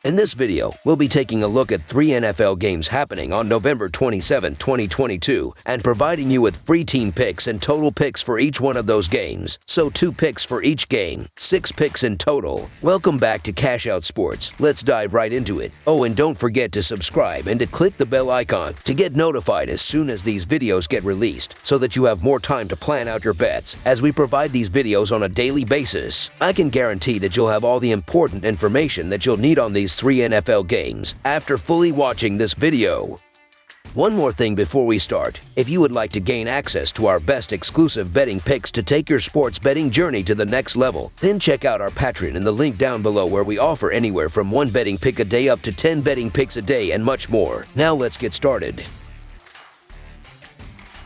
In this video, we'll be taking a look at 3 NFL games happening on November 27, 2022, and providing you with free team picks and total picks for each one of those games. So 2 picks for each game, 6 picks in total. Welcome back to Cash Out Sports. Let's dive right into it. Oh, and don't forget to subscribe and to click the bell icon to get notified as soon as these videos get released, so that you have more time to plan out your bets as we provide these videos on a daily basis. I can guarantee that you'll have all the important information that you'll need on these 3 NFL games after fully watching this video. One more thing before we start. If you would like to gain access to our best exclusive betting picks to take your sports betting journey to the next level, then check out our Patreon in the link down below, where we offer anywhere from 1 betting pick a day up to 10 betting picks a day and much more. Now let's get started.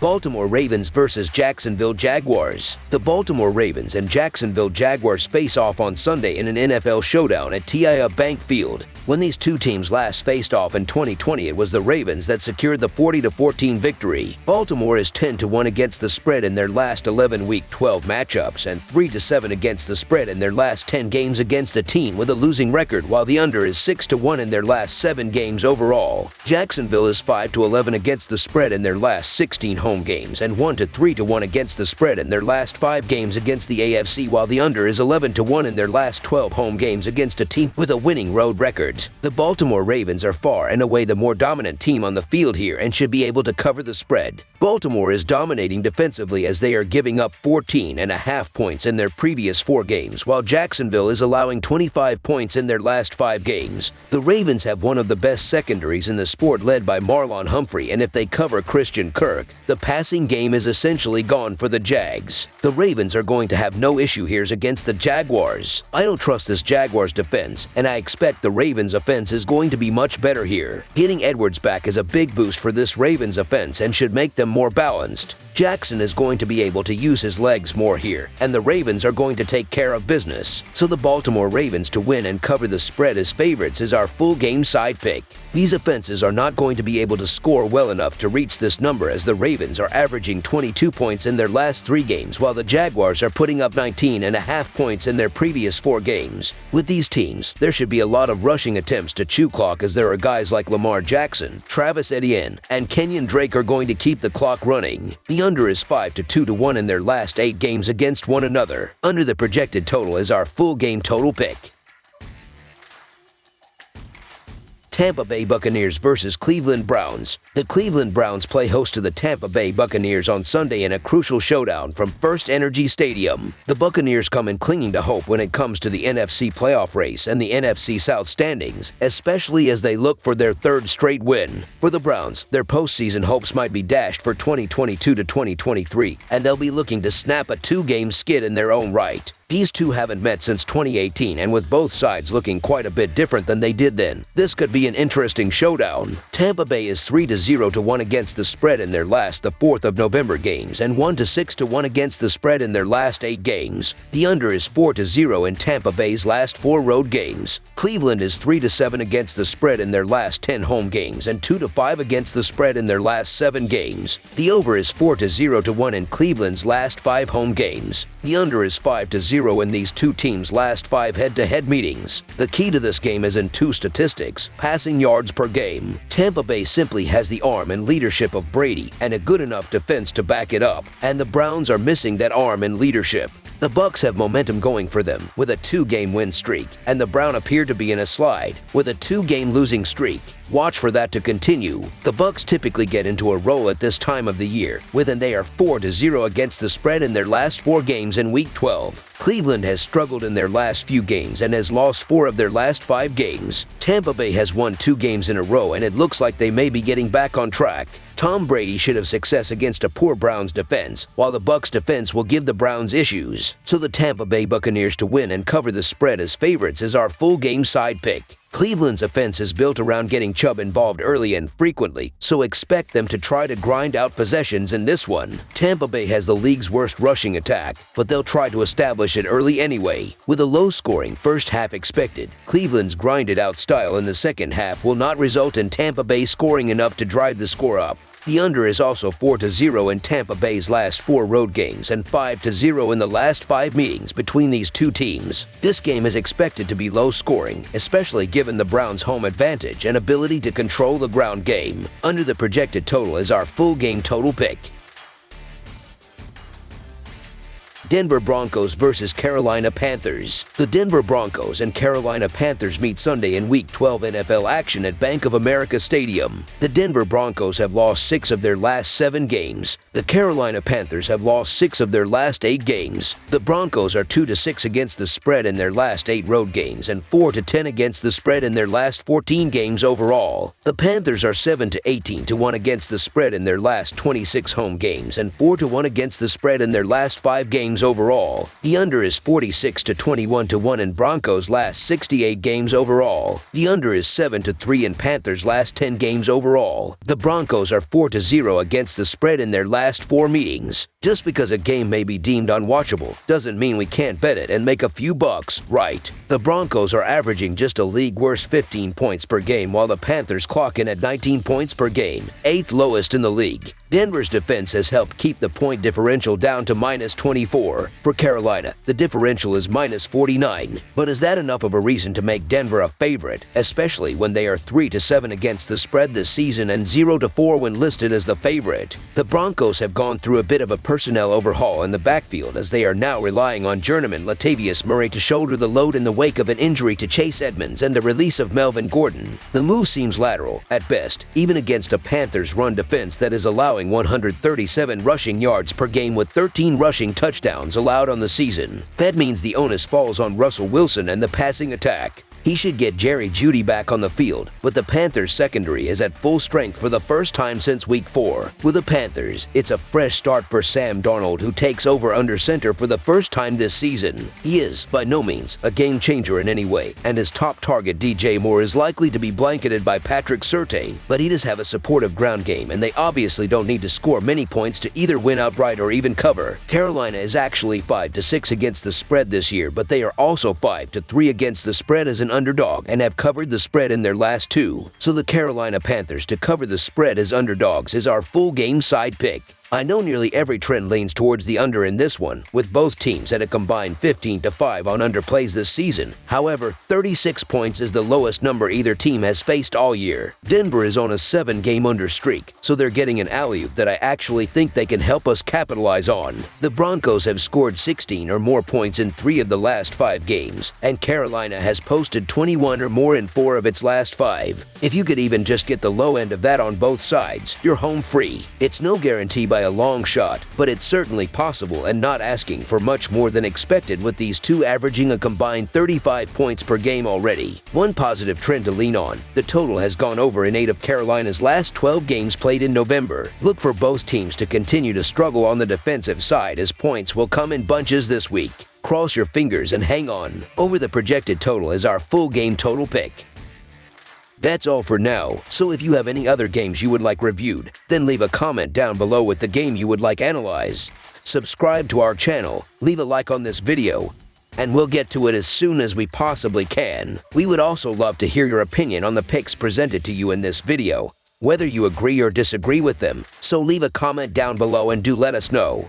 Baltimore Ravens versus Jacksonville Jaguars. The Baltimore Ravens and Jacksonville Jaguars face off on Sunday in an NFL showdown at TIAA Bank Field. When these two teams last faced off in 2020, it was the Ravens that secured the 40-14 victory. Baltimore is 10-1 against the spread in their last 11 Week 12 matchups and 3-7 against the spread in their last 10 games against a team with a losing record, while the under is 6-1 in their last 7 games overall. Jacksonville is 5-11 against the spread in their last 16 home games and 1-3-1 against the spread in their last 5 games against the AFC, while the under is 11-1 in their last 12 home games against a team with a winning road record. The Baltimore Ravens are far and away the more dominant team on the field here and should be able to cover the spread. Baltimore is dominating defensively as they are giving up 14.5 points in their previous 4 games, while Jacksonville is allowing 25 points in their last 5 games. The Ravens have one of the best secondaries in the sport, led by Marlon Humphrey, and if they cover Christian Kirk, the passing game is essentially gone for the Jags. The Ravens are going to have no issue here against the Jaguars. I don't trust this Jaguars defense, and I expect the Ravens offense is going to be much better here. Getting Edwards back is a big boost for this Ravens offense and should make them more balanced. Jackson is going to be able to use his legs more here, and the Ravens are going to take care of business. So the Baltimore Ravens to win and cover the spread as favorites is our full game side pick. These offenses are not going to be able to score well enough to reach this number, as the Ravens are averaging 22 points in their last 3 games, while the Jaguars are putting up 19.5 points in their previous 4 games. With these teams, there should be a lot of rushing attempts to chew clock, as there are guys like Lamar Jackson, Travis Etienne, and Kenyon Drake are going to keep the clock running. The under is 5-2-1 in their last 8 games against one another. Under the projected total is our full game total pick. Tampa Bay Buccaneers versus Cleveland Browns. The Cleveland Browns play host to the Tampa Bay Buccaneers on Sunday in a crucial showdown from First Energy Stadium. The Buccaneers come in clinging to hope when it comes to the NFC playoff race and the NFC South standings, especially as they look for their 3rd straight win. For the Browns, their postseason hopes might be dashed for 2022 to 2023, and they'll be looking to snap a 2-game skid in their own right. These two haven't met since 2018, and with both sides looking quite a bit different than they did then, this could be an interesting showdown. Tampa Bay is 3-0-1 against the spread in their last 4th of November games and 1-6-1 against the spread in their last 8 games. The under is 4-0 in Tampa Bay's last 4 road games. Cleveland is 3-7 against the spread in their last 10 home games and 2-5 against the spread in their last 7 games. The over is 4-0-1 in Cleveland's last 5 home games. The under is 5-0 in these two teams' last 5 head-to-head meetings. The key to this game is in 2 statistics: passing yards per game. Tampa Bay simply has the arm and leadership of Brady and a good enough defense to back it up, and the Browns are missing that arm and leadership. The Bucs have momentum going for them with a 2-game win streak, and the Browns appear to be in a slide with a 2-game losing streak. Watch for that to continue. The Bucs typically get into a roll at this time of the year, and they are 4-0 against the spread in their last 4 games in Week 12. Cleveland has struggled in their last few games and has lost 4 of their last 5 games. Tampa Bay has won 2 games in a row, and it looks like they may be getting back on track. Tom Brady should have success against a poor Browns defense, while the Bucs defense will give the Browns issues. So the Tampa Bay Buccaneers to win and cover the spread as favorites is our full game side pick. Cleveland's offense is built around getting Chubb involved early and frequently, so expect them to try to grind out possessions in this one. Tampa Bay has the league's worst rushing attack, but they'll try to establish it early anyway. With a low-scoring first half expected, Cleveland's grinded-out style in the second half will not result in Tampa Bay scoring enough to drive the score up. The under is also 4-0 in Tampa Bay's last 4 road games and 5-0 in the last 5 meetings between these two teams. This game is expected to be low scoring, especially given the Browns' home advantage and ability to control the ground game. Under the projected total is our full game total pick. Denver Broncos versus Carolina Panthers. The Denver Broncos and Carolina Panthers meet Sunday in Week 12 NFL action at Bank of America Stadium. The Denver Broncos have lost 6 of their last 7 games. The Carolina Panthers have lost 6 of their last 8 games. The Broncos are 2-6 against the spread in their last 8 road games and 4-10 against the spread in their last 14 games overall. The Panthers are 7-18-1 against the spread in their last 26 home games and 4-1 against the spread in their last 5 games overall. The under is 46-21-1 in Broncos' last 68 games overall. The under is 7-3 in Panthers' last 10 games overall. The Broncos are 4-0 against the spread in their last 4 meetings. Just because a game may be deemed unwatchable doesn't mean we can't bet it and make a few bucks, right? The Broncos are averaging just a league-worst 15 points per game while the Panthers clock in at 19 points per game, 8th lowest in the league. Denver's defense has helped keep the point differential down to -24. For Carolina, the differential is -49. But is that enough of a reason to make Denver a favorite, especially when they are 3-7 against the spread this season and 0-4 when listed as the favorite? The Broncos have gone through a bit of a personnel overhaul in the backfield as they are now relying on journeyman Latavius Murray to shoulder the load in the wake of an injury to Chase Edmonds and the release of Melvin Gordon. The move seems lateral, at best, even against a Panthers run defense that is allowing 137 rushing yards per game with 13 rushing touchdowns allowed on the season. That means the onus falls on Russell Wilson and the passing attack. He should get Jerry Jeudy back on the field, but the Panthers' secondary is at full strength for the first time since Week 4. With the Panthers, it's a fresh start for Sam Darnold, who takes over under center for the first time this season. He is, by no means, a game-changer in any way, and his top target DJ Moore is likely to be blanketed by Patrick Surtain, but he does have a supportive ground game, and they obviously don't need to score many points to either win outright or even cover. Carolina is actually 5-6 against the spread this year, but they are also 5-3 against the spread as an underdog and have covered the spread in their last 2. So the Carolina Panthers to cover the spread as underdogs is our full game side pick. I know nearly every trend leans towards the under in this one, with both teams at a combined 15-5 on underplays this season. However, 36 points is the lowest number either team has faced all year. Denver is on a 7-game under streak, so they're getting an alley-oop that I actually think they can help us capitalize on. The Broncos have scored 16 or more points in 3 of the last 5 games, and Carolina has posted 21 or more in 4 of its last 5. If you could even just get the low end of that on both sides, you're home free. It's no guarantee by a long shot, but it's certainly possible and not asking for much more than expected, with these two averaging a combined 35 points per game already. One positive trend to lean on: the total has gone over in 8 of Carolina's last 12 games played in November. Look for both teams to continue to struggle on the defensive side, as points will come in bunches this week. Cross your fingers and hang on. Over the projected total is our full game total pick. That's all for now, so if you have any other games you would like reviewed, then leave a comment down below with the game you would like analyzed. Subscribe to our channel, leave a like on this video, and we'll get to it as soon as we possibly can. We would also love to hear your opinion on the picks presented to you in this video, whether you agree or disagree with them, so leave a comment down below and do let us know.